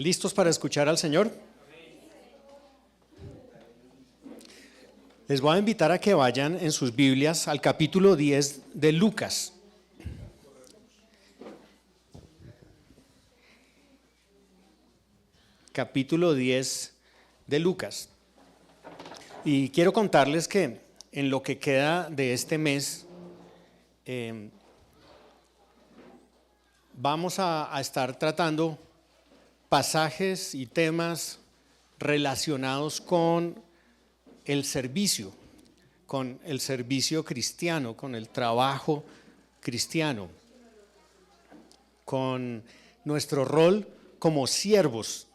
¿Listos para escuchar al Señor? Les voy a invitar a que vayan en sus Biblias al capítulo 10 de Lucas. Capítulo 10 de Lucas. Y quiero contarles que en lo que queda de este mes vamos a estar tratando pasajes y temas relacionados con el servicio cristiano, con el trabajo cristiano, con nuestro rol como siervos.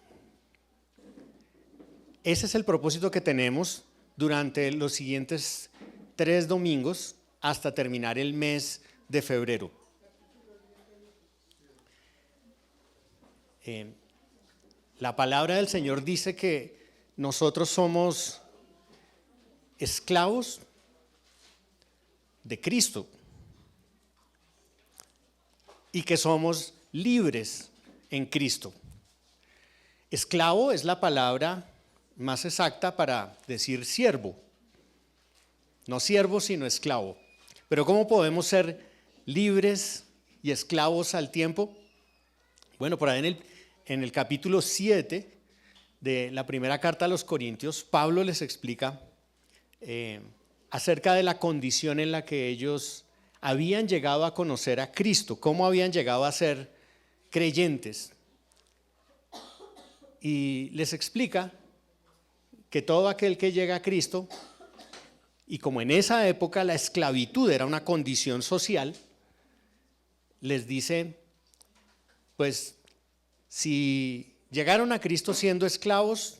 Ese es el propósito que tenemos durante los siguientes 3 domingos hasta terminar el mes de febrero. La palabra del Señor dice que nosotros somos esclavos de Cristo y que somos libres en Cristo. Esclavo es la palabra más exacta para decir siervo. No siervo, sino esclavo. Pero ¿cómo podemos ser libres y esclavos al tiempo? Bueno, por ahí en el capítulo 7 de la primera carta a los Corintios, Pablo les explica acerca de la condición en la que ellos habían llegado a conocer a Cristo, cómo habían llegado a ser creyentes. Y les explica que todo aquel que llega a Cristo, y como en esa época la esclavitud era una condición social, les dice, pues si llegaron a Cristo siendo esclavos,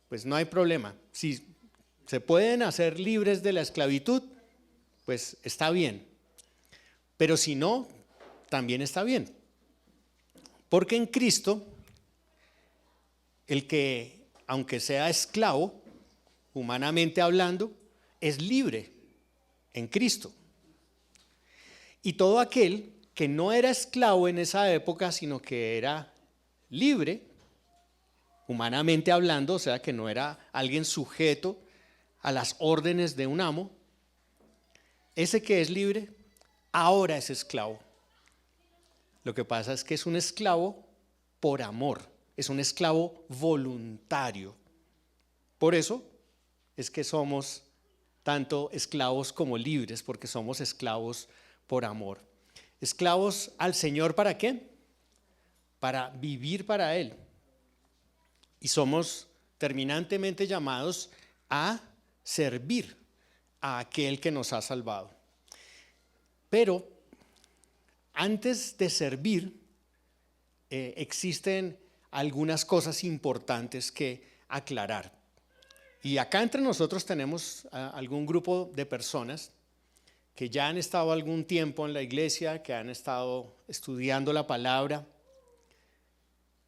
pues no hay problema. Si se pueden hacer libres de la esclavitud, pues está bien. Pero si no, también está bien. Porque en Cristo, el que, aunque sea esclavo, humanamente hablando, es libre en Cristo. Y todo aquel que no era esclavo en esa época, sino que era libre, humanamente hablando, o sea que no era alguien sujeto a las órdenes de un amo, ese que es libre, ahora es esclavo. Lo que pasa es que es un esclavo por amor, es un esclavo voluntario. Por eso es que somos tanto esclavos como libres, porque somos esclavos por amor. Esclavos al Señor, ¿para qué? Para vivir para Él. Y somos terminantemente llamados a servir a aquel que nos ha salvado. Pero antes de servir, existen algunas cosas importantes que aclarar. Y acá entre nosotros tenemos algún grupo de personas que ya han estado algún tiempo en la iglesia, que han estado estudiando la palabra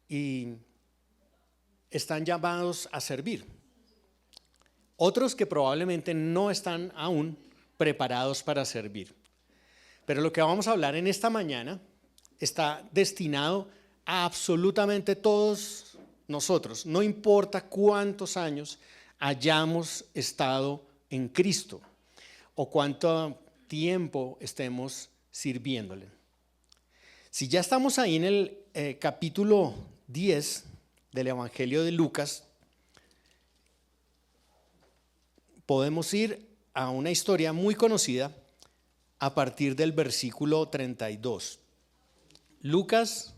y están llamados a servir. Otros que probablemente no están aún preparados para servir. Pero lo que vamos a hablar en esta mañana está destinado a absolutamente todos nosotros, no importa cuántos años hayamos estado en Cristo o cuánto tiempo estemos sirviéndole. Si ya estamos ahí en el capítulo 10 del Evangelio de Lucas, podemos ir a una historia muy conocida a partir del versículo 32. Lucas,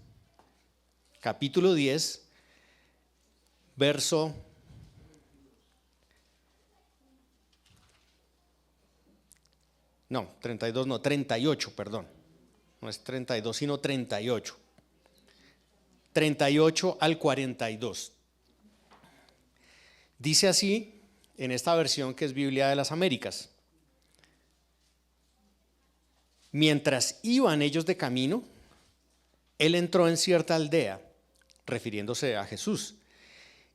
capítulo 10, verso 38, perdón. No es 32, sino 38. 38 al 42. Dice así en esta versión que es Biblia de las Américas. Mientras iban ellos de camino, él entró en cierta aldea, refiriéndose a Jesús,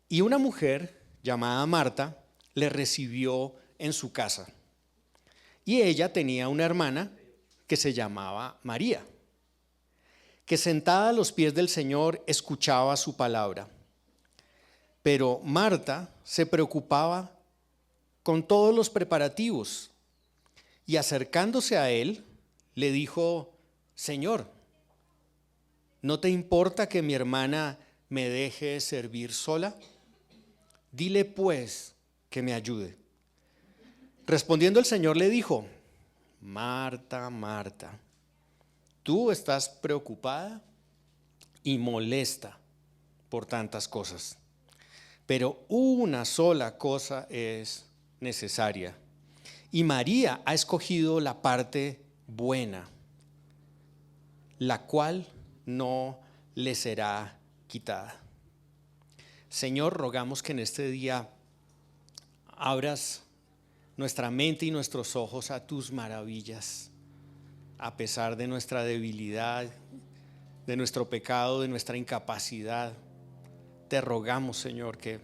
y una mujer llamada Marta le recibió en su casa. Y ella tenía una hermana que se llamaba María, que sentada a los pies del Señor escuchaba su palabra. Pero Marta se preocupaba con todos los preparativos y acercándose a él, le dijo: Señor, ¿no te importa que mi hermana me deje servir sola? Dile pues que me ayude. Respondiendo el Señor le dijo: Marta, Marta, tú estás preocupada y molesta por tantas cosas, pero una sola cosa es necesaria, y María ha escogido la parte buena, la cual no le será quitada. Señor, rogamos que en este día abras nuestra mente y nuestros ojos a tus maravillas, a pesar de nuestra debilidad, de nuestro pecado, de nuestra incapacidad. Te rogamos, Señor, que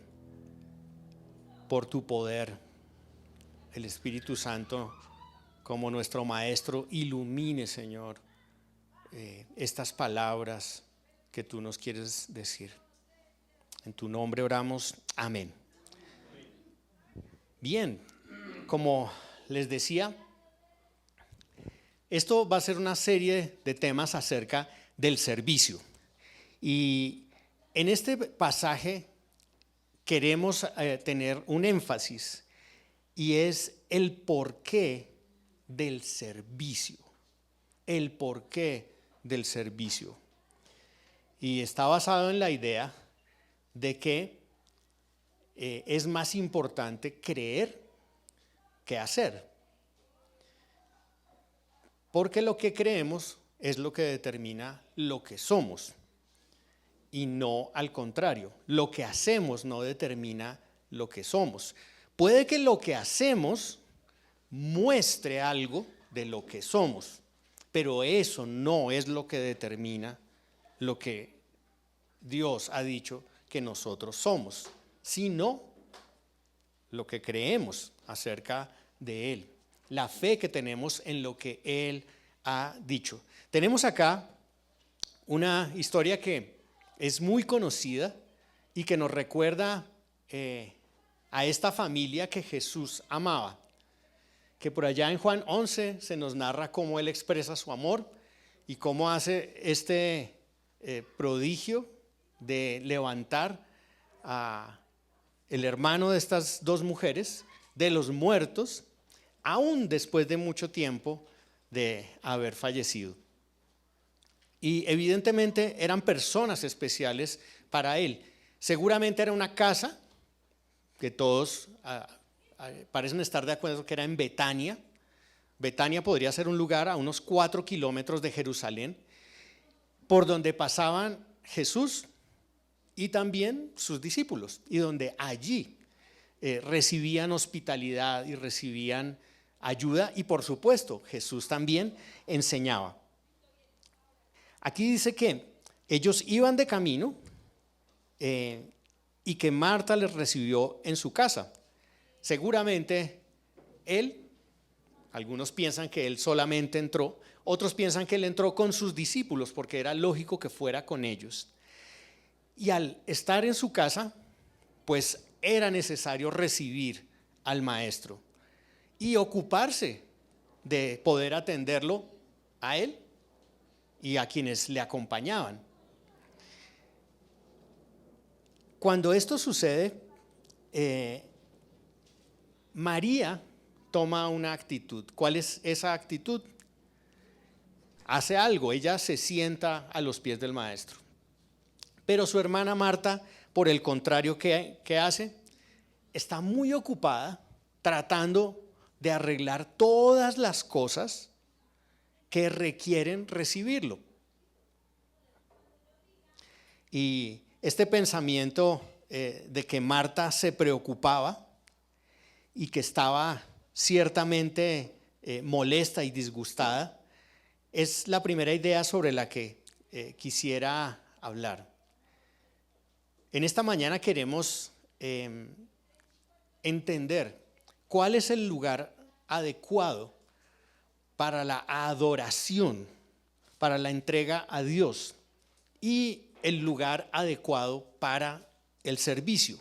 por tu poder, el Espíritu Santo, como nuestro Maestro, ilumine, Señor, estas palabras que tú nos quieres decir. En tu nombre oramos, amén. Bien, como les decía, esto va a ser una serie de temas acerca del servicio. Y en este pasaje queremos tener un énfasis, y es el porqué del servicio. El porqué del servicio. Y está basado en la idea de que es más importante creer que hacer. Porque lo que creemos es lo que determina lo que somos. Y no al contrario, lo que hacemos no determina lo que somos. Puede que lo que hacemos muestre algo de lo que somos, pero eso no es lo que determina lo que Dios ha dicho que nosotros somos, sino lo que creemos acerca de Él, la fe que tenemos en lo que Él ha dicho. Tenemos acá una historia que es muy conocida y que nos recuerda a esta familia que Jesús amaba, que por allá en Juan 11 se nos narra cómo Él expresa su amor y cómo hace este prodigio de levantar a el hermano de estas dos mujeres de los muertos, aún después de mucho tiempo de haber fallecido. Y evidentemente eran personas especiales para él. Seguramente era una casa que todos parecen estar de acuerdo que era en Betania. Betania podría ser un lugar a unos 4 kilómetros de Jerusalén, por donde pasaban Jesús y también sus discípulos, y donde allí recibían hospitalidad y recibían ayuda, y por supuesto Jesús también enseñaba. Aquí dice que ellos iban de camino y que Marta les recibió en su casa. Seguramente algunos piensan que él solamente entró, otros piensan que él entró con sus discípulos porque era lógico que fuera con ellos. Y al estar en su casa, pues era necesario recibir al maestro y ocuparse de poder atenderlo a él y a quienes le acompañaban. Cuando esto sucede, María toma una actitud. ¿Cuál es esa actitud? Hace algo, ella se sienta a los pies del maestro. Pero su hermana Marta, por el contrario, ¿qué hace? Está muy ocupada tratando de arreglar todas las cosas que requieren recibirlo. Y este pensamiento de que Marta se preocupaba y que estaba ciertamente molesta y disgustada es la primera idea sobre la que quisiera hablar. En esta mañana queremos entender cuál es el lugar adecuado para la adoración para la entrega a Dios y el lugar adecuado para el servicio.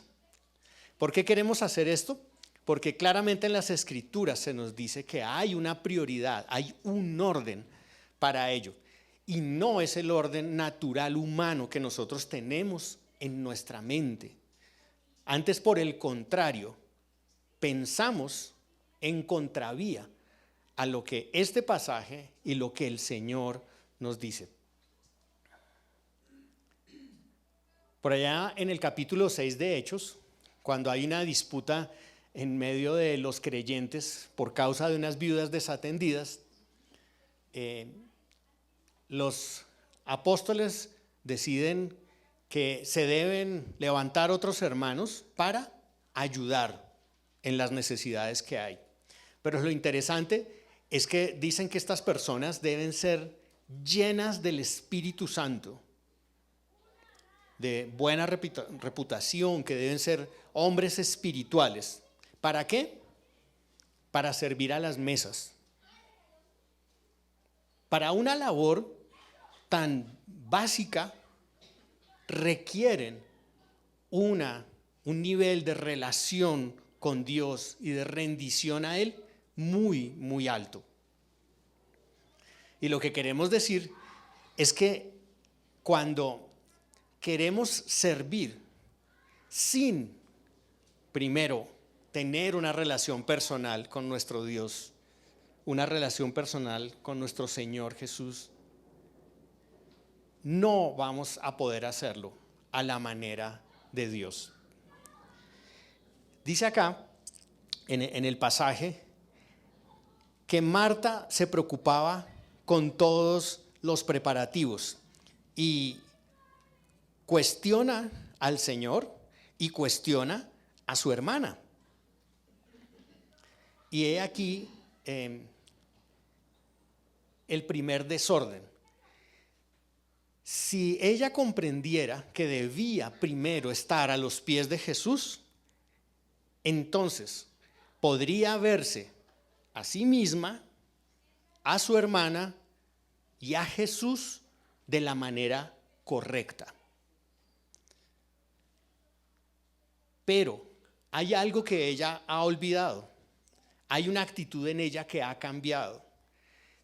¿Por qué queremos hacer esto? Porque claramente en las Escrituras se nos dice que hay una prioridad, hay un orden para ello. Y no es el orden natural humano que nosotros tenemos en nuestra mente. Antes, por el contrario, pensamos en contravía a lo que este pasaje y lo que el Señor nos dice. Por allá en el capítulo 6 de Hechos, cuando hay una disputa en medio de los creyentes por causa de unas viudas desatendidas, los apóstoles deciden que se deben levantar otros hermanos para ayudar en las necesidades que hay. Pero lo interesante es que dicen que estas personas deben ser llenas del Espíritu Santo, de buena reputación, que deben ser hombres espirituales. ¿Para qué? Para servir a las mesas. Para una labor tan básica requieren un nivel de relación con Dios y de rendición a Él muy, muy alto. Y lo que queremos decir es que cuando queremos servir sin primero tener una relación personal con nuestro Dios, una relación personal con nuestro Señor Jesús, no vamos a poder hacerlo a la manera de Dios. Dice acá, en el pasaje, que Marta se preocupaba con todos los preparativos y cuestiona al Señor y cuestiona a su hermana. Y he aquí el primer desorden. Si ella comprendiera que debía primero estar a los pies de Jesús, entonces podría verse a sí misma, a su hermana y a Jesús de la manera correcta. Pero hay algo que ella ha olvidado. Hay una actitud en ella que ha cambiado.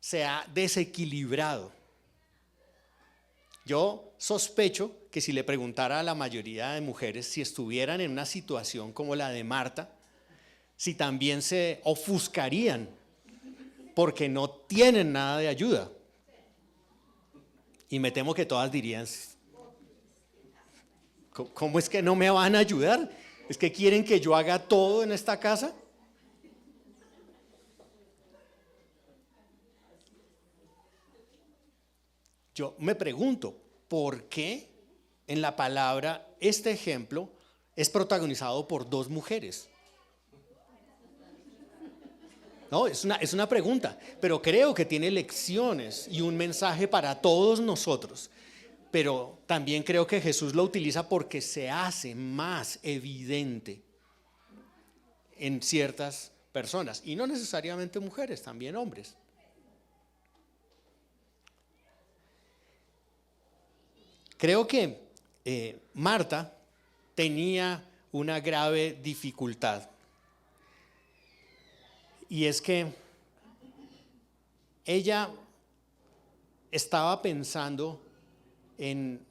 Se ha desequilibrado. Yo sospecho que si le preguntara a la mayoría de mujeres si estuvieran en una situación como la de Marta, si también se ofuscarían porque no tienen nada de ayuda. Y me temo que todas dirían, ¿cómo es que no me van a ayudar? ¿Es que quieren que yo haga todo en esta casa? Yo me pregunto, ¿por qué en la palabra este ejemplo es protagonizado por dos mujeres? No, es una pregunta, pero creo que tiene lecciones y un mensaje para todos nosotros. Pero también creo que Jesús lo utiliza porque se hace más evidente en ciertas personas, y no necesariamente mujeres, también hombres. Creo que Marta tenía una grave dificultad, y es que ella estaba pensando en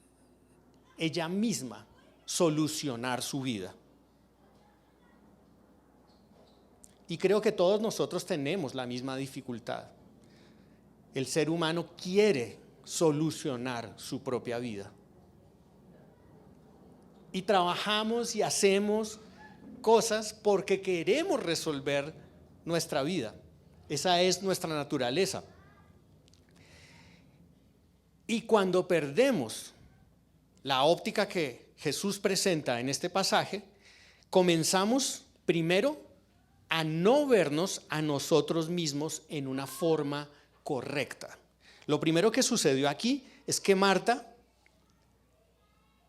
ella misma solucionar su vida. Y creo que todos nosotros tenemos la misma dificultad. El ser humano quiere solucionar su propia vida. Y trabajamos y hacemos cosas porque queremos resolver nuestra vida. Esa es nuestra naturaleza. Y cuando perdemos la óptica que Jesús presenta en este pasaje, comenzamos primero a no vernos a nosotros mismos en una forma correcta. Lo primero que sucedió aquí es que Marta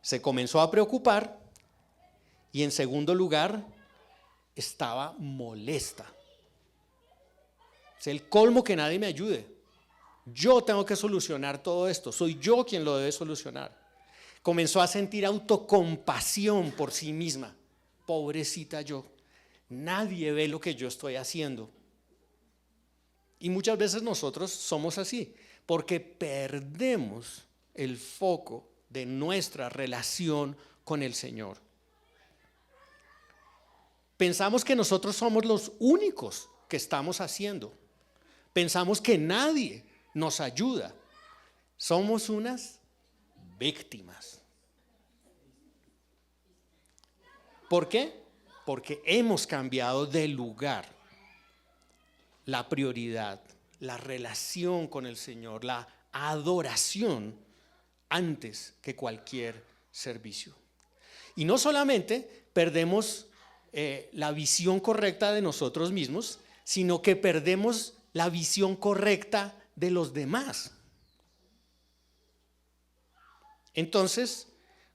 se comenzó a preocupar y, en segundo lugar, estaba molesta. Es el colmo que nadie me ayude. Yo tengo que solucionar todo esto, soy yo quien lo debe solucionar. Comenzó a sentir autocompasión por sí misma. Pobrecita yo, nadie ve lo que yo estoy haciendo. Y muchas veces nosotros somos así, porque perdemos el foco de nuestra relación con el Señor. Pensamos que nosotros somos los únicos que estamos haciendo. Pensamos que nadie nos ayuda. Somos unas víctimas. ¿Por qué? Porque hemos cambiado de lugar la prioridad, la relación con el Señor, la adoración antes que cualquier servicio. Y no solamente perdemos la visión correcta de nosotros mismos, sino que perdemos la visión correcta de los demás. Entonces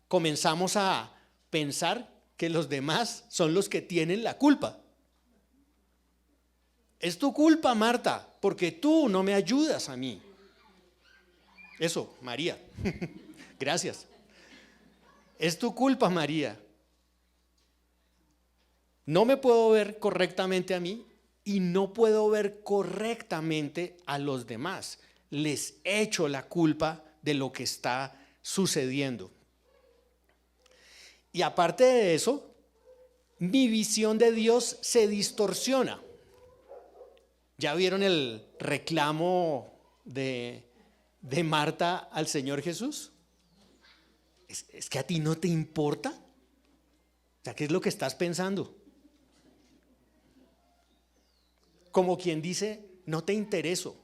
comenzamos a pensar que los demás son los que tienen la culpa. Es tu culpa, Marta, porque tú no me ayudas a mí. Eso, María. Gracias. Es tu culpa, María. No me puedo ver correctamente a mí y no puedo ver correctamente a los demás. Les echo la culpa de lo que está sucediendo. Y aparte de eso, mi visión de Dios se distorsiona. ¿Ya vieron el reclamo de Marta al Señor Jesús? ¿Es que a ti no te importa? O sea, ¿qué es lo que estás pensando? Como quien dice, no te intereso,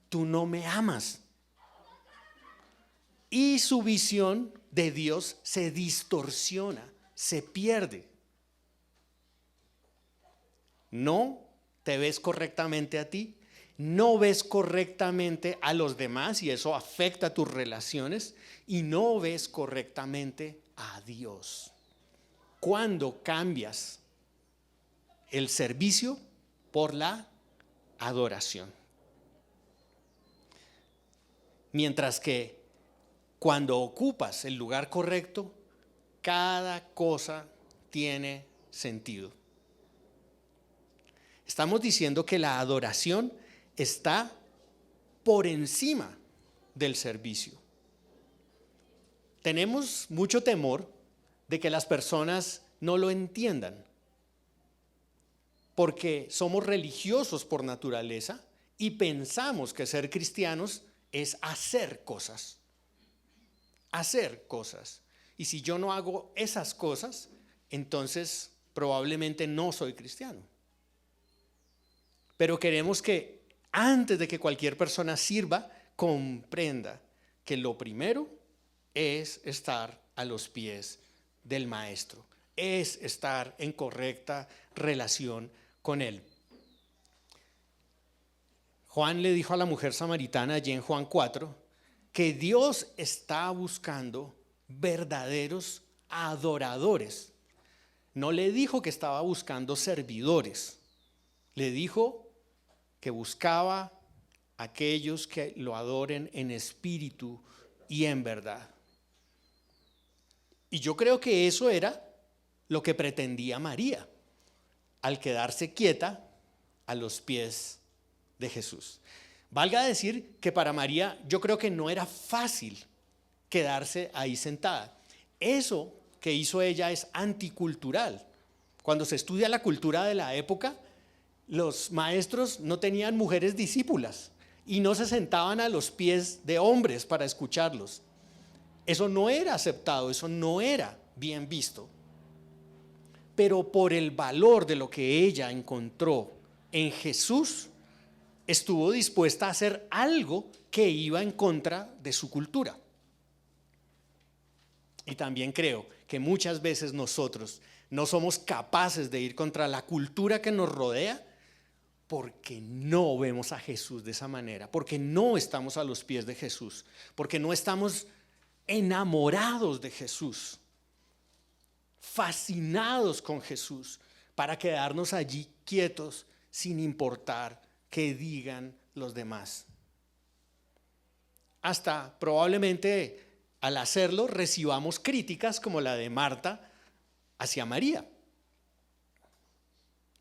tú no me amas. Y su visión de Dios se distorsiona, se pierde. No te ves correctamente a ti, no ves correctamente a los demás y eso afecta tus relaciones y no ves correctamente a Dios. Cuando cambias el servicio por la adoración. Mientras que cuando ocupas el lugar correcto, cada cosa tiene sentido. Estamos diciendo que la adoración está por encima del servicio. Tenemos mucho temor de que las personas no lo entiendan, porque somos religiosos por naturaleza y pensamos que ser cristianos es hacer cosas. Hacer cosas. Y si yo no hago esas cosas, entonces probablemente no soy cristiano. Pero queremos que antes de que cualquier persona sirva, comprenda que lo primero es estar a los pies del maestro, es estar en correcta relación con él. Juan le dijo a la mujer samaritana allí en Juan 4 que Dios está buscando verdaderos adoradores. No le dijo que estaba buscando servidores, le dijo que buscaba aquellos que lo adoren en espíritu y en verdad. Y yo creo que eso era lo que pretendía María al quedarse quieta a los pies de Jesús. Valga decir que para María yo creo que no era fácil quedarse ahí sentada. Eso que hizo ella es anticultural. Cuando se estudia la cultura de la época, los maestros no tenían mujeres discípulas y no se sentaban a los pies de hombres para escucharlos. Eso no era aceptado, eso no era bien visto. Pero por el valor de lo que ella encontró en Jesús, estuvo dispuesta a hacer algo que iba en contra de su cultura. Y también creo que muchas veces nosotros no somos capaces de ir contra la cultura que nos rodea porque no vemos a Jesús de esa manera, porque no estamos a los pies de Jesús, porque no estamos enamorados de Jesús, fascinados con Jesús, para quedarnos allí quietos sin importar qué digan los demás. hasta probablemente al hacerlo recibamos críticas como la de Marta hacia María.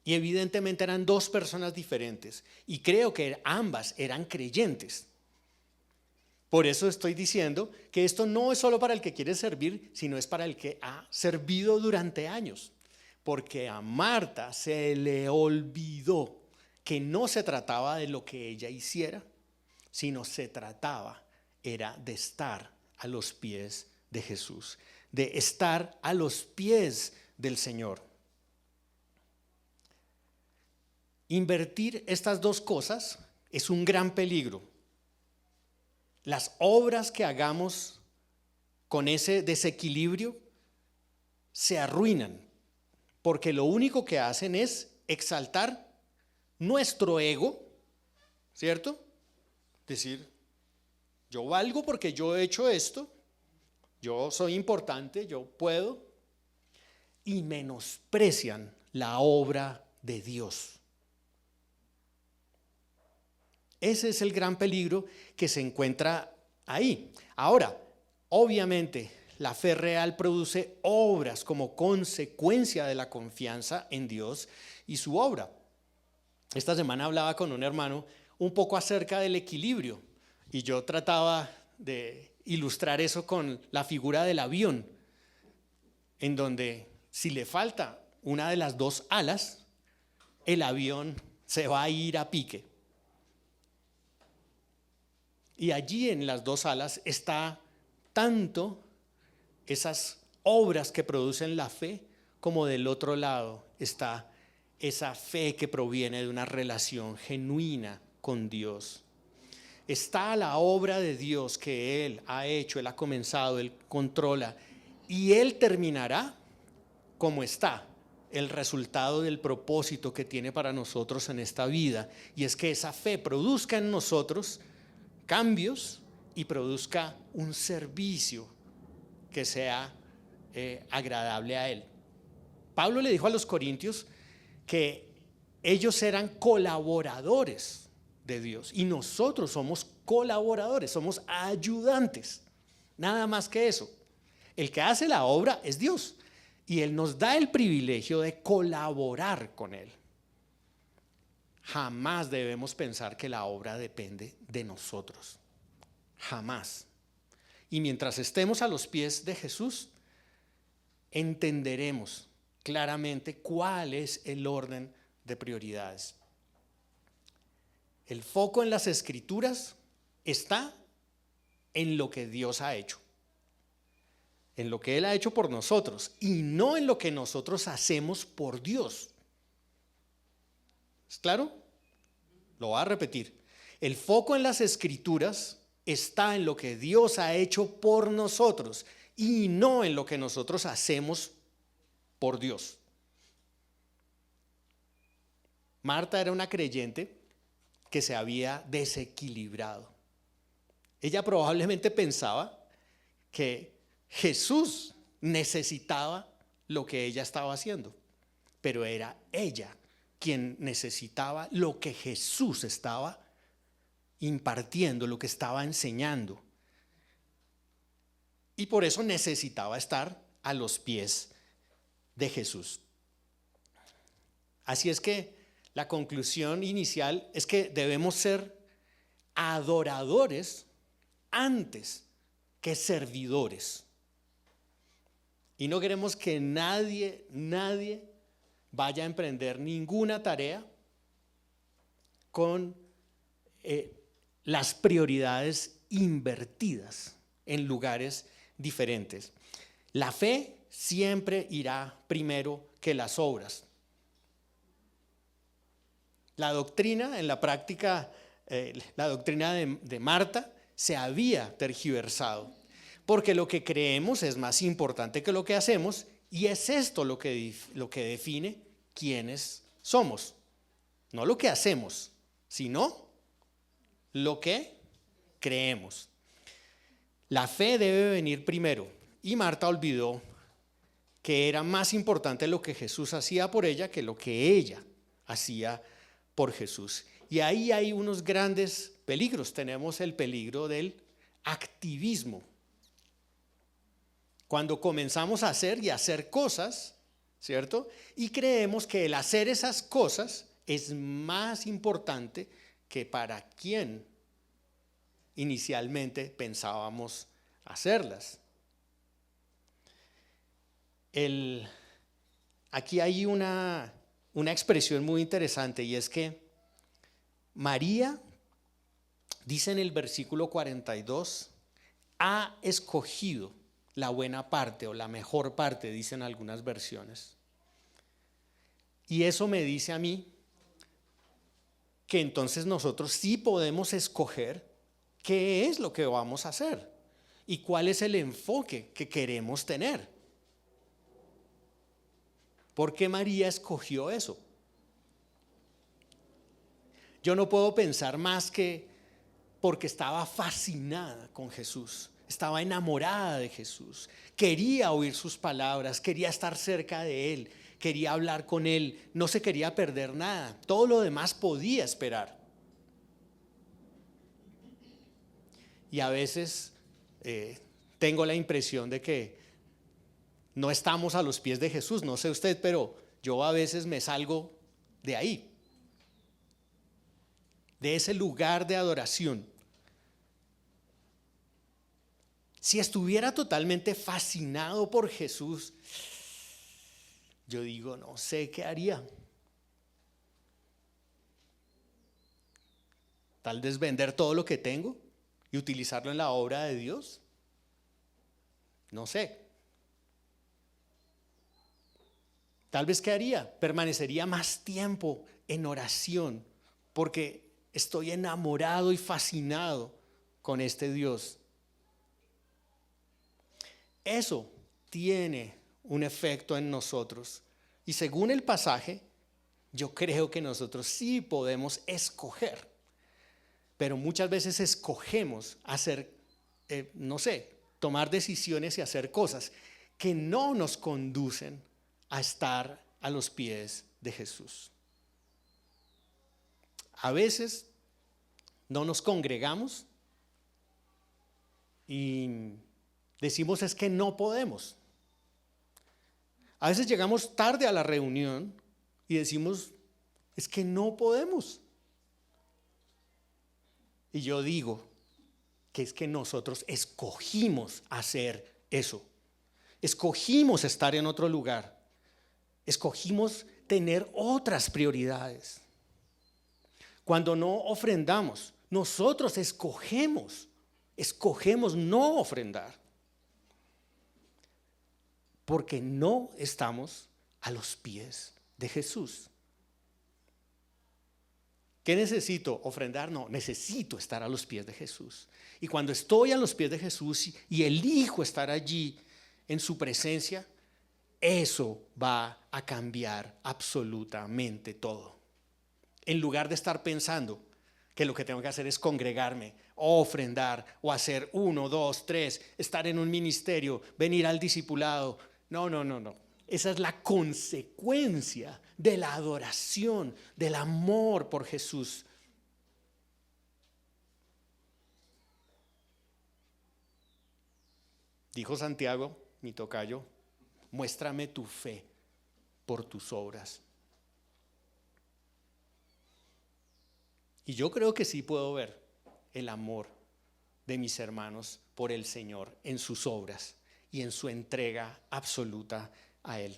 Y evidentemente eran dos personas diferentes y creo que ambas eran creyentes. Por eso estoy diciendo que esto no es solo para el que quiere servir, sino es para el que ha servido durante años. Porque a Marta se le olvidó que no se trataba de lo que ella hiciera, sino se trataba era de estar a los pies de Jesús, de estar a los pies del Señor. Invertir estas dos cosas es un gran peligro. Las obras que hagamos con ese desequilibrio se arruinan, porque lo único que hacen es exaltar nuestro ego, ¿cierto? Decir, yo valgo porque yo he hecho esto, yo soy importante, yo puedo, y menosprecian la obra de Dios. Ese es el gran peligro que se encuentra ahí. Ahora, obviamente, la fe real produce obras como consecuencia de la confianza en Dios y su obra. Esta semana hablaba con un hermano un poco acerca del equilibrio y yo trataba de ilustrar eso con la figura del avión, en donde si le falta una de las dos alas, el avión se va a ir a pique. Y allí en las dos alas está tanto esas obras que producen la fe, como del otro lado está esa fe que proviene de una relación genuina con Dios. Está la obra de Dios que Él ha hecho, Él ha comenzado, Él controla, y Él terminará como está el resultado del propósito que tiene para nosotros en esta vida, y es que esa fe produzca en nosotros cambios y produzca un servicio que sea agradable a Él. Pablo le dijo a los corintios que ellos eran colaboradores de Dios y nosotros somos colaboradores, somos ayudantes, nada más que eso. El que hace la obra es Dios y Él nos da el privilegio de colaborar con Él. Jamás debemos pensar que la obra depende de nosotros, jamás. Y mientras estemos a los pies de Jesús, entenderemos claramente cuál es el orden de prioridades. El foco en las Escrituras está en lo que Dios ha hecho, en lo que Él ha hecho por nosotros y no en lo que nosotros hacemos por Dios. ¿Es claro? Lo voy a repetir. El foco en las Escrituras está en lo que Dios ha hecho por nosotros y no en lo que nosotros hacemos por Dios. Marta era una creyente que se había desequilibrado. Ella probablemente pensaba que Jesús necesitaba lo que ella estaba haciendo, pero era ella quien necesitaba lo que Jesús estaba impartiendo, lo que estaba enseñando. Y por eso necesitaba estar a los pies de Jesús. Así es que la conclusión inicial es que debemos ser adoradores antes que servidores. Y no queremos que nadie vaya a emprender ninguna tarea con las prioridades invertidas en lugares diferentes. La fe siempre irá primero que las obras. La doctrina, en la práctica, la doctrina de Marta se había tergiversado, porque lo que creemos es más importante que lo que hacemos, y es esto lo que define quiénes somos. No lo que hacemos, sino lo que creemos. La fe debe venir primero, y Marta olvidó que era más importante lo que Jesús hacía por ella que lo que ella hacía por Jesús. Y ahí hay unos grandes peligros. Tenemos el peligro del activismo. Cuando comenzamos a hacer y hacer cosas, ¿cierto? Y creemos que el hacer esas cosas es más importante que para quien inicialmente pensábamos hacerlas. Aquí hay una expresión muy interesante, y es que María, dice en el versículo 42, ha escogido la buena parte o la mejor parte, dicen algunas versiones. Y eso me dice a mí que entonces nosotros sí podemos escoger qué es lo que vamos a hacer y cuál es el enfoque que queremos tener. ¿Por qué María escogió eso? Yo no puedo pensar más que porque estaba fascinada con Jesús, estaba enamorada de Jesús, quería oír sus palabras, quería estar cerca de Él, quería hablar con Él, no se quería perder nada, todo lo demás podía esperar. Y a veces tengo la impresión de que no estamos a los pies de Jesús, no sé usted, pero yo a veces me salgo de ahí, de ese lugar de adoración. Si estuviera totalmente fascinado por Jesús, yo digo, no sé qué haría. Tal vez vender todo lo que tengo y utilizarlo en la obra de Dios. No sé. Tal vez qué haría, permanecería más tiempo en oración porque estoy enamorado y fascinado con este Dios. Eso tiene un efecto en nosotros. Y según el pasaje, yo creo que nosotros sí podemos escoger. Pero muchas veces escogemos hacer, no sé, tomar decisiones y hacer cosas que no nos conducen a estar a los pies de Jesús. A veces no nos congregamos y decimos es que no podemos. A veces llegamos tarde a la reunión y decimos es que no podemos. Y yo digo que es que nosotros escogimos hacer eso. Escogimos estar en otro lugar. Escogimos tener otras prioridades. Cuando no ofrendamos, nosotros escogemos no ofrendar. Porque no estamos a los pies de Jesús. ¿Qué necesito? Ofrendar, no, necesito estar a los pies de Jesús. Y cuando estoy a los pies de Jesús y elijo estar allí en su presencia, eso va a cambiar absolutamente todo. En lugar de estar pensando que lo que tengo que hacer es congregarme, o ofrendar, o hacer 1, 2, 3, estar en un ministerio, venir al discipulado. No. Esa es la consecuencia de la adoración, del amor por Jesús. Dijo Santiago, mi tocayo, muéstrame tu fe por tus obras. Y yo creo que sí puedo ver el amor de mis hermanos por el Señor en sus obras y en su entrega absoluta a Él.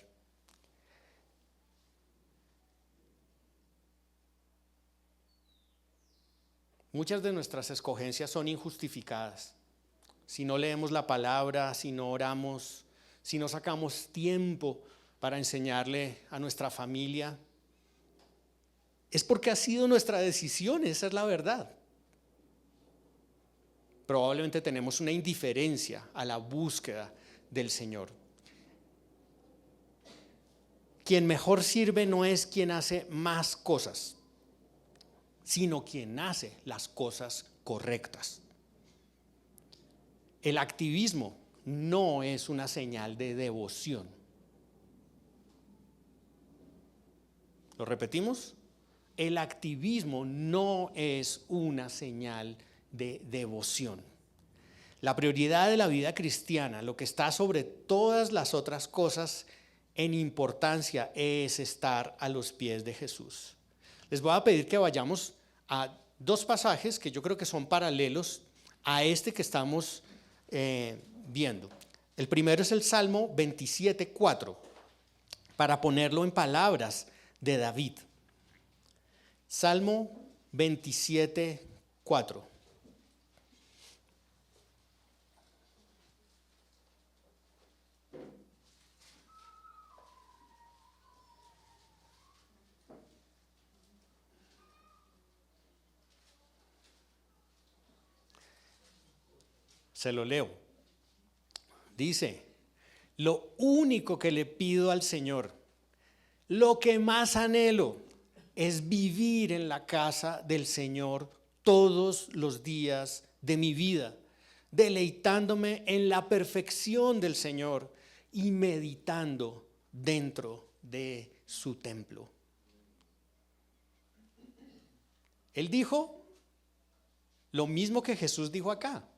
Muchas de nuestras escogencias son injustificadas. Si no leemos la palabra, si no oramos, si no sacamos tiempo para enseñarle a nuestra familia, es porque ha sido nuestra decisión, esa es la verdad. Probablemente tenemos una indiferencia a la búsqueda del Señor. Quien mejor sirve no es quien hace más cosas, sino quien hace las cosas correctas. El activismo no es una señal de devoción. ¿Lo repetimos? El activismo no es una señal de devoción. La prioridad de la vida cristiana, lo que está sobre todas las otras cosas en importancia, es estar a los pies de Jesús. Les voy a pedir que vayamos a dos pasajes que yo creo que son paralelos a este que estamos viendo. El primero es el Salmo 27:4, para ponerlo en palabras de David. Salmo 27:4. Se lo leo. Dice: lo único que le pido al Señor, lo que más anhelo, es vivir en la casa del Señor todos los días de mi vida, deleitándome en la perfección del Señor y meditando dentro de su templo. Él dijo lo mismo que Jesús dijo acá.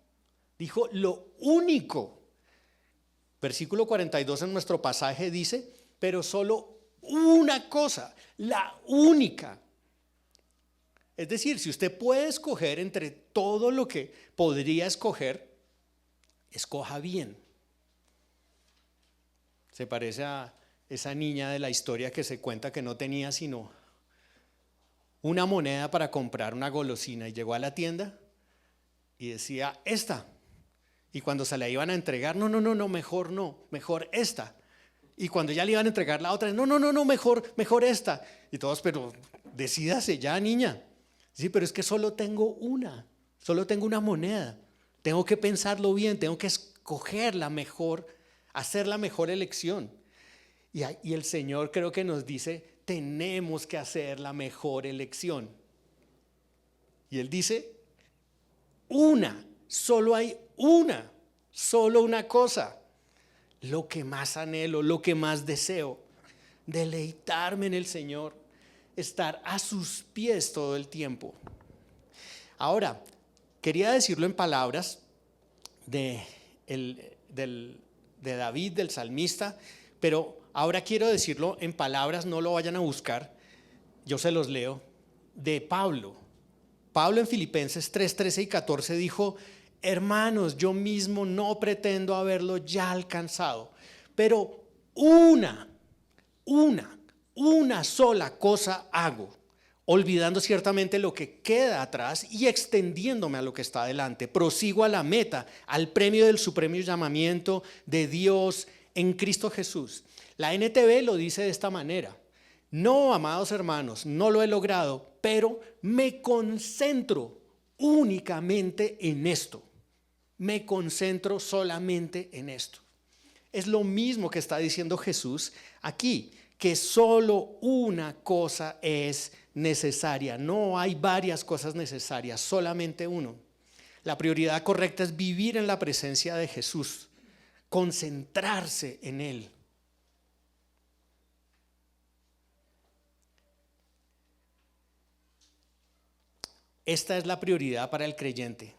Dijo lo único. Versículo 42 en nuestro pasaje dice: pero solo una cosa, la única. Es decir, si usted puede escoger entre todo lo que podría escoger, escoja bien. Se parece a esa niña de la historia que se cuenta que no tenía sino una moneda para comprar una golosina y llegó a la tienda y decía: esta. Y cuando se la iban a entregar: no, mejor esta. Y cuando ya le iban a entregar la otra: no, mejor esta. Y todos: pero decídase ya, niña. Sí, pero es que solo tengo una moneda. Tengo que pensarlo bien, tengo que escoger la mejor, hacer la mejor elección. Y el Señor creo que nos dice: tenemos que hacer la mejor elección. Y Él dice: solo hay solo una cosa, lo que más anhelo, lo que más deseo, deleitarme en el Señor, estar a sus pies todo el tiempo. Ahora, quería decirlo en palabras de David, del salmista, pero ahora quiero decirlo en palabras, no lo vayan a buscar, yo se los leo, de Pablo. Pablo en Filipenses 3:13 y 14 dijo: hermanos, yo mismo no pretendo haberlo ya alcanzado, pero una sola cosa hago, olvidando ciertamente lo que queda atrás y extendiéndome a lo que está adelante. Prosigo a la meta, al premio del supremo llamamiento de Dios en Cristo Jesús. La NTV lo dice de esta manera: no, amados hermanos, no lo he logrado, pero me concentro únicamente en esto. Me concentro solamente en esto. Es lo mismo que está diciendo Jesús aquí, que solo una cosa es necesaria. No hay varias cosas necesarias, solamente uno. La prioridad correcta es vivir en la presencia de Jesús, concentrarse en Él. Esta es la prioridad para el creyente.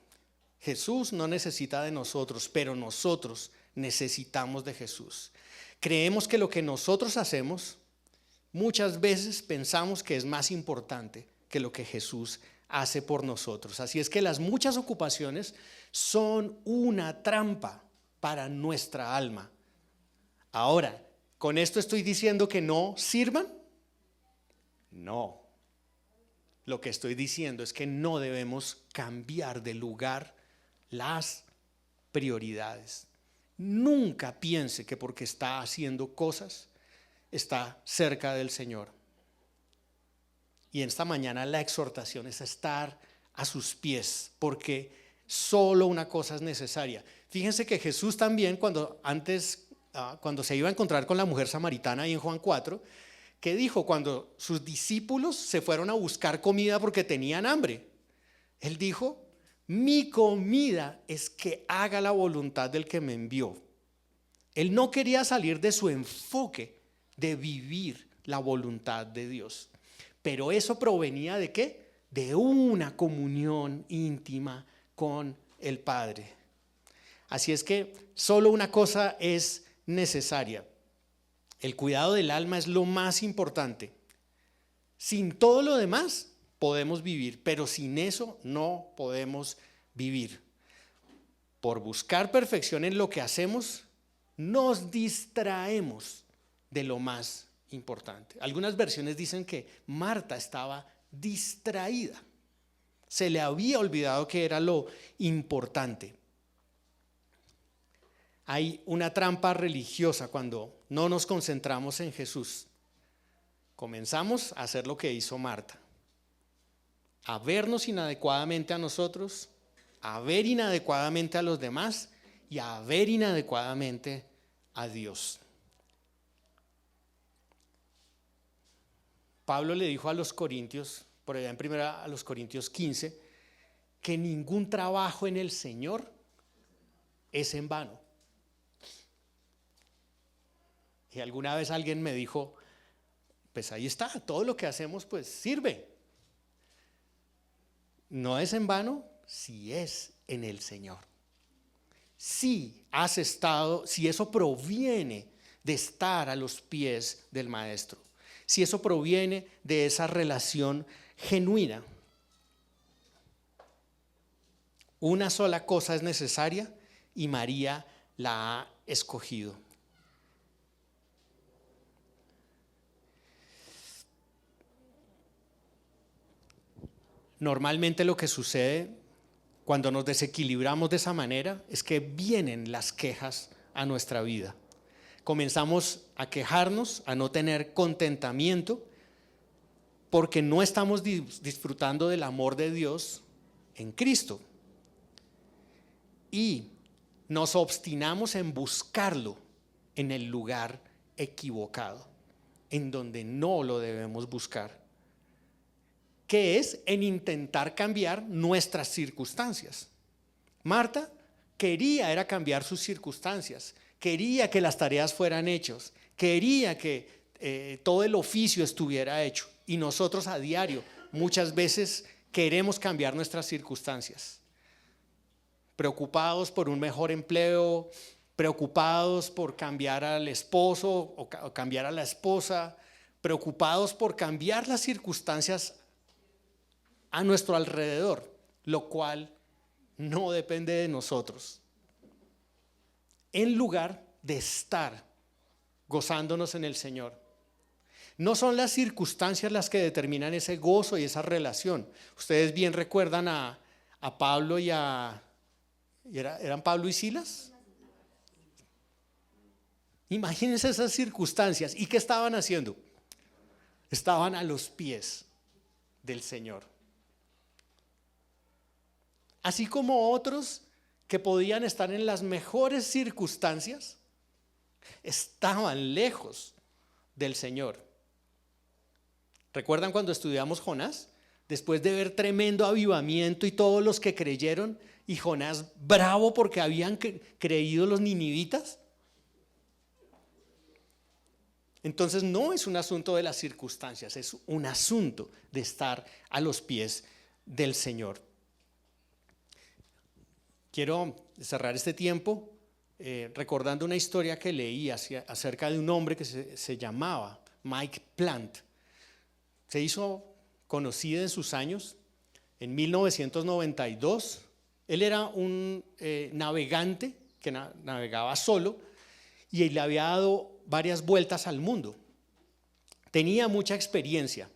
Jesús no necesita de nosotros, pero nosotros necesitamos de Jesús. Creemos que lo que nosotros hacemos, muchas veces pensamos que es más importante que lo que Jesús hace por nosotros. Así es que las muchas ocupaciones son una trampa para nuestra alma. Ahora, ¿con esto estoy diciendo que no sirvan? No. Lo que estoy diciendo es que no debemos cambiar de lugar las prioridades. Nunca piense que porque está haciendo cosas está cerca del Señor. Y en esta mañana la exhortación es estar a sus pies, porque solo una cosa es necesaria. Fíjense que Jesús también cuando se iba a encontrar con la mujer samaritana ahí en Juan 4, ¿qué dijo cuando sus discípulos se fueron a buscar comida porque tenían hambre? Él dijo: mi comida es que haga la voluntad del que me envió. Él no quería salir de su enfoque de vivir la voluntad de Dios. Pero eso provenía ¿de qué? De una comunión íntima con el Padre. Así es que solo una cosa es necesaria. El cuidado del alma es lo más importante. Sin todo lo demás podemos vivir, pero sin eso no podemos vivir. Por buscar perfección en lo que hacemos, nos distraemos de lo más importante. Algunas versiones dicen que Marta estaba distraída. Se le había olvidado que era lo importante. Hay una trampa religiosa cuando no nos concentramos en Jesús. Comenzamos a hacer lo que hizo Marta, a vernos inadecuadamente a nosotros, a ver inadecuadamente a los demás y a ver inadecuadamente a Dios. Pablo le dijo a los corintios, por allá en primera a los Corintios 15, que ningún trabajo en el Señor es en vano. Y alguna vez alguien me dijo, pues ahí está, todo lo que hacemos pues sirve. No es en vano si es en el Señor. Si has estado, si eso proviene de estar a los pies del Maestro, si eso proviene de esa relación genuina. Una sola cosa es necesaria y María la ha escogido. Normalmente lo que sucede cuando nos desequilibramos de esa manera es que vienen las quejas a nuestra vida. Comenzamos a quejarnos, a no tener contentamiento, porque no estamos disfrutando del amor de Dios en Cristo. Y nos obstinamos en buscarlo en el lugar equivocado, en donde no lo debemos buscar, que es en intentar cambiar nuestras circunstancias. Marta quería cambiar sus circunstancias, quería que las tareas fueran hechas, quería que todo el oficio estuviera hecho. Y nosotros a diario muchas veces queremos cambiar nuestras circunstancias, preocupados por un mejor empleo, preocupados por cambiar al esposo o cambiar a la esposa, preocupados por cambiar las circunstancias a nuestro alrededor, lo cual no depende de nosotros, en lugar de estar gozándonos en el Señor. No son las circunstancias las que determinan ese gozo y esa relación. Ustedes bien recuerdan a Pablo y ¿eran Pablo y Silas? Imagínense esas circunstancias. ¿Y qué estaban haciendo? Estaban a los pies del Señor. Así como otros que podían estar en las mejores circunstancias, estaban lejos del Señor. ¿Recuerdan cuando estudiamos Jonás? Después de ver tremendo avivamiento y todos los que creyeron, y Jonás bravo porque habían creído los ninivitas. Entonces no es un asunto de las circunstancias, es un asunto de estar a los pies del Señor. Quiero cerrar este tiempo recordando una historia que leí acerca de un hombre que se llamaba Mike Plant. Se hizo conocido en sus años. En 1992, él era un navegante que navegaba solo y le había dado varias vueltas al mundo. Tenía mucha experiencia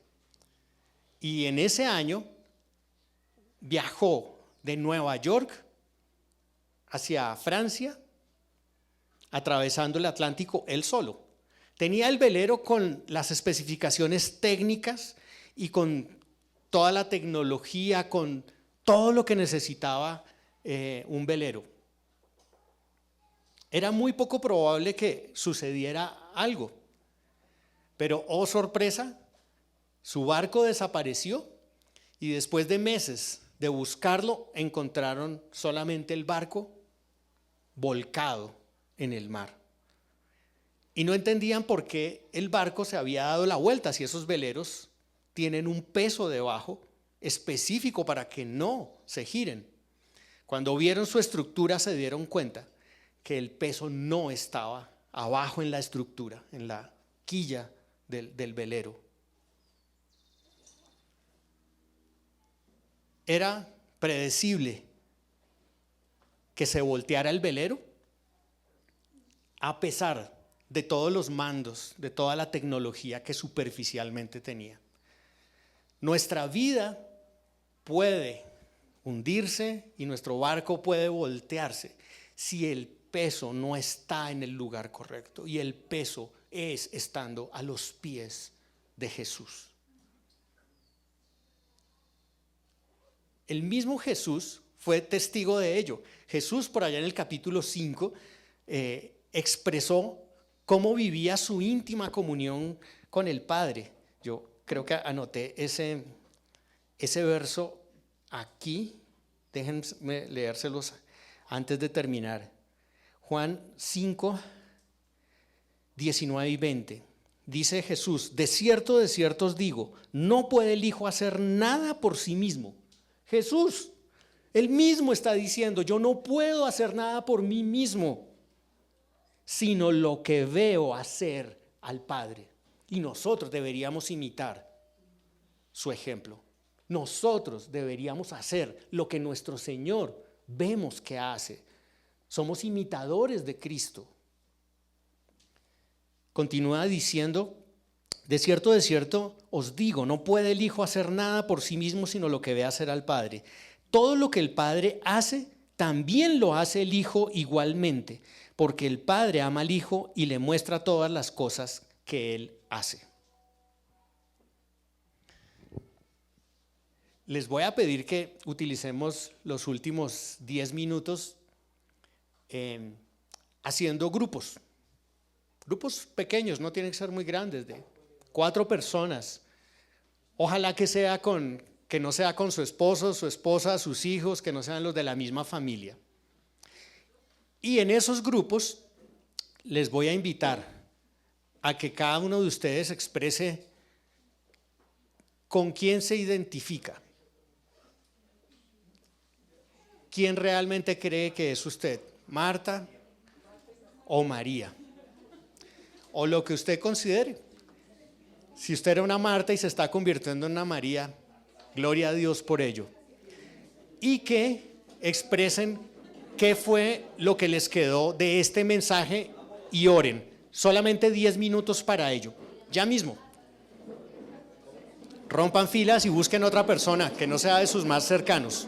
y en ese año viajó de Nueva York hacia Francia, atravesando el Atlántico él solo. Tenía el velero con las especificaciones técnicas y con toda la tecnología, con todo lo que necesitaba un velero. Era muy poco probable que sucediera algo, pero oh sorpresa, su barco desapareció y después de meses de buscarlo encontraron solamente el barco volcado en el mar. Y no entendían por qué el barco se había dado la vuelta, si esos veleros tienen un peso debajo específico para que no se giren. Cuando vieron su estructura se dieron cuenta que el peso no estaba abajo en la estructura, en la quilla del velero. Era predecible que se volteara el velero a pesar de todos los mandos, de toda la tecnología que superficialmente tenía. Nuestra vida puede hundirse y nuestro barco puede voltearse si el peso no está en el lugar correcto, y el peso es estando a los pies de Jesús. El mismo Jesús fue testigo de ello. Jesús, por allá en el capítulo 5, expresó cómo vivía su íntima comunión con el Padre. Yo creo que anoté ese verso aquí. Déjenme leérselos antes de terminar. Juan 5, 19 y 20. Dice Jesús: de cierto os digo, no puede el Hijo hacer nada por sí mismo. Jesús, él mismo está diciendo: yo no puedo hacer nada por mí mismo, sino lo que veo hacer al Padre. Y nosotros deberíamos imitar su ejemplo. Nosotros deberíamos hacer lo que nuestro Señor vemos que hace. Somos imitadores de Cristo. Continúa diciendo: de cierto os digo, no puede el Hijo hacer nada por sí mismo, sino lo que ve hacer al Padre. Todo lo que el Padre hace, también lo hace el Hijo igualmente, porque el Padre ama al Hijo y le muestra todas las cosas que Él hace. Les voy a pedir que utilicemos los últimos 10 minutos haciendo grupos pequeños, no tienen que ser muy grandes, de 4 personas. Ojalá que no sea con su esposo, su esposa, sus hijos, que no sean los de la misma familia. Y en esos grupos les voy a invitar a que cada uno de ustedes exprese con quién se identifica. ¿Quién realmente cree que es usted? ¿Marta o María? O lo que usted considere. Si usted era una Marta y se está convirtiendo en una María, gloria a Dios por ello. Y que expresen qué fue lo que les quedó de este mensaje y oren. Solamente 10 minutos para ello. Ya mismo. Rompan filas y busquen otra persona que no sea de sus más cercanos.